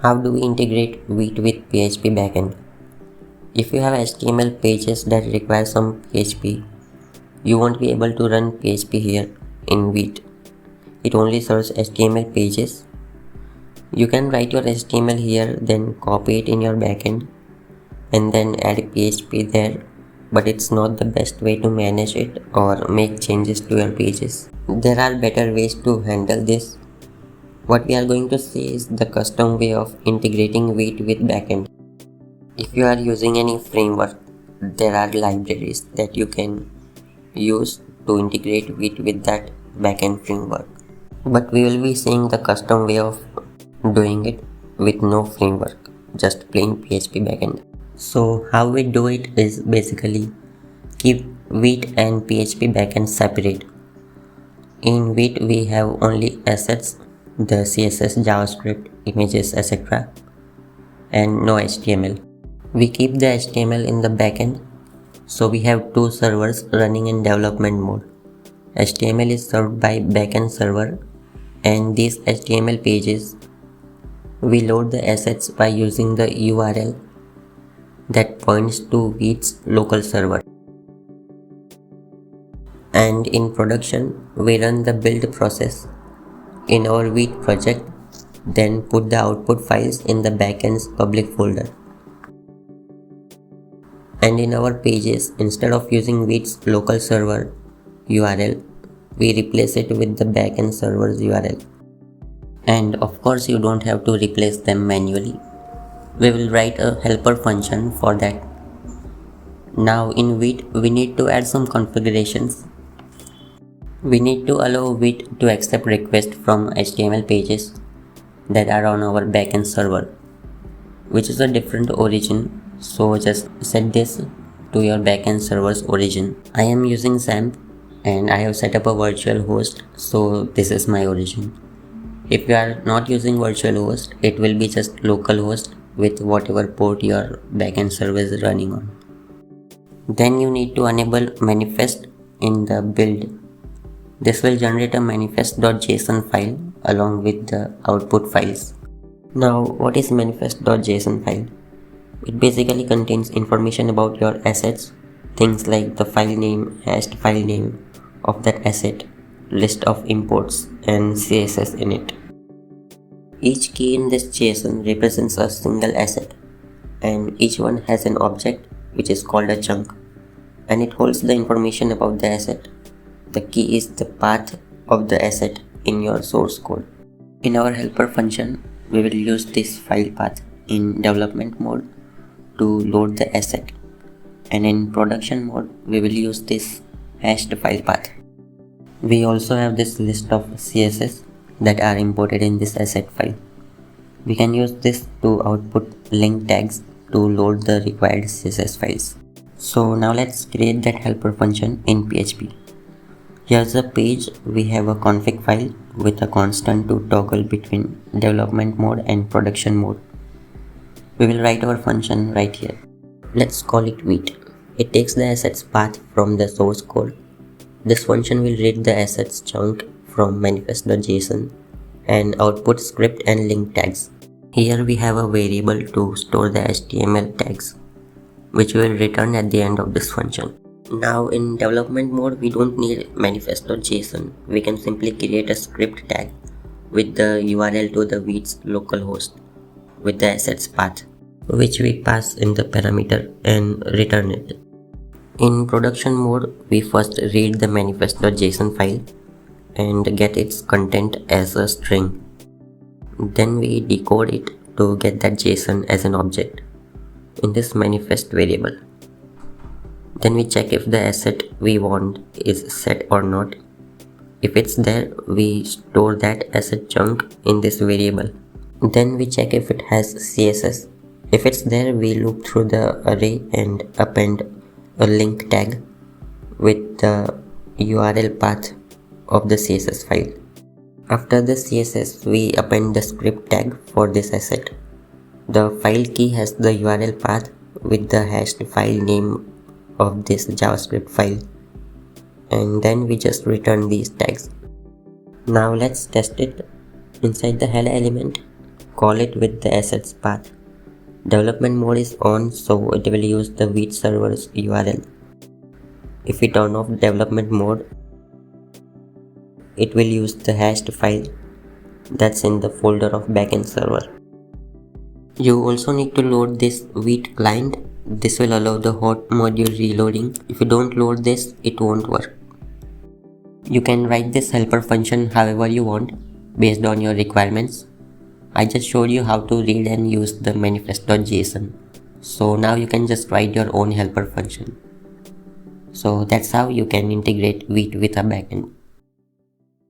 How do we integrate Vite with PHP backend? If you have HTML pages that require some PHP, you won't be able to run PHP here in Vite. It only serves HTML pages. You can write your HTML here, then copy it in your backend and then add PHP there, but it's not the best way to manage it or make changes to your pages. There are better ways to handle this. What we are going to see is the custom way of integrating Vite with backend. If you are using any framework, there are libraries that you can use to integrate Vite with that backend framework. But we will be seeing the custom way of doing it with no framework, just plain PHP backend. So how we do it is basically keep Vite and PHP backend separate. In Vite we have only assets, the CSS, JavaScript, images, etc. and no HTML. We keep the HTML in the backend, so we have two servers running in development mode. HTML is served by backend server, and these HTML pages we load the assets by using the URL that points to Vite's local server. And in production, we run the build process in our Vite project, then put the output files in the backend's public folder. And in our pages, instead of using Vite's local server URL, we replace it with the backend server's URL. And of course, you don't have to replace them manually. We will write a helper function for that. Now in Vite, we need to add some configurations. We need to allow Vite to accept requests from HTML pages that are on our backend server, which is a different origin. So just set this to your backend server's origin. I am using XAMPP and I have set up a virtual host, so this is my origin. If you are not using virtual host, it will be just localhost with whatever port your backend server is running on. Then you need to enable manifest in the build. This will generate a manifest.json file along with the output files. Now, what is manifest.json file? It basically contains information about your assets, things like the file name, hashed file name of that asset, list of imports, and CSS in it. Each key in this JSON represents a single asset, and each one has an object which is called a chunk, and it holds the information about the asset. The key is the path of the asset in your source code. In our helper function, we will use this file path in development mode to load the asset, and in production mode, we will use this hashed file path. We also have this list of CSS that are imported in this asset file. We can use this to output link tags to load the required CSS files. So now let's create that helper function in PHP. Here's a page. We have a config file with a constant to toggle between development mode and production mode. We will write our function right here. Let's call it Vite. It takes the assets path from the source code. This function will read the assets chunk from manifest.json and output script and link tags. Here we have a variable to store the HTML tags, which we will return at the end of this function. Now in development mode, we don't need manifest.json. We can simply create a script tag with the URL to the Vite's localhost with the assets path, which we pass in the parameter and return it. In production mode, we first read the manifest.json file and get its content as a string. Then we decode it to get that JSON as an object in this manifest variable. Then we check if the asset we want is set or not. If it's there, we store that asset chunk in this variable. Then we check if it has CSS. If it's there, we loop through the array and append a link tag with the URL path of the CSS file. After the CSS, we append the script tag for this asset. The file key has the URL path with the hashed file name of this JavaScript file, and then we just return these tags. Now let's test it. Inside the header element, call it with the assets path. Development mode is on, so it will use the Vite server's URL. If we turn off development mode, it will use the hashed file that's in the folder of backend server. You also need to load this Vite client. This will allow the hot module reloading. If you don't load this, it won't work. You can write this helper function however you want based on your requirements. I just showed you how to read and use the manifest.json. So now you can just write your own helper function. So that's how you can integrate Vite with a backend.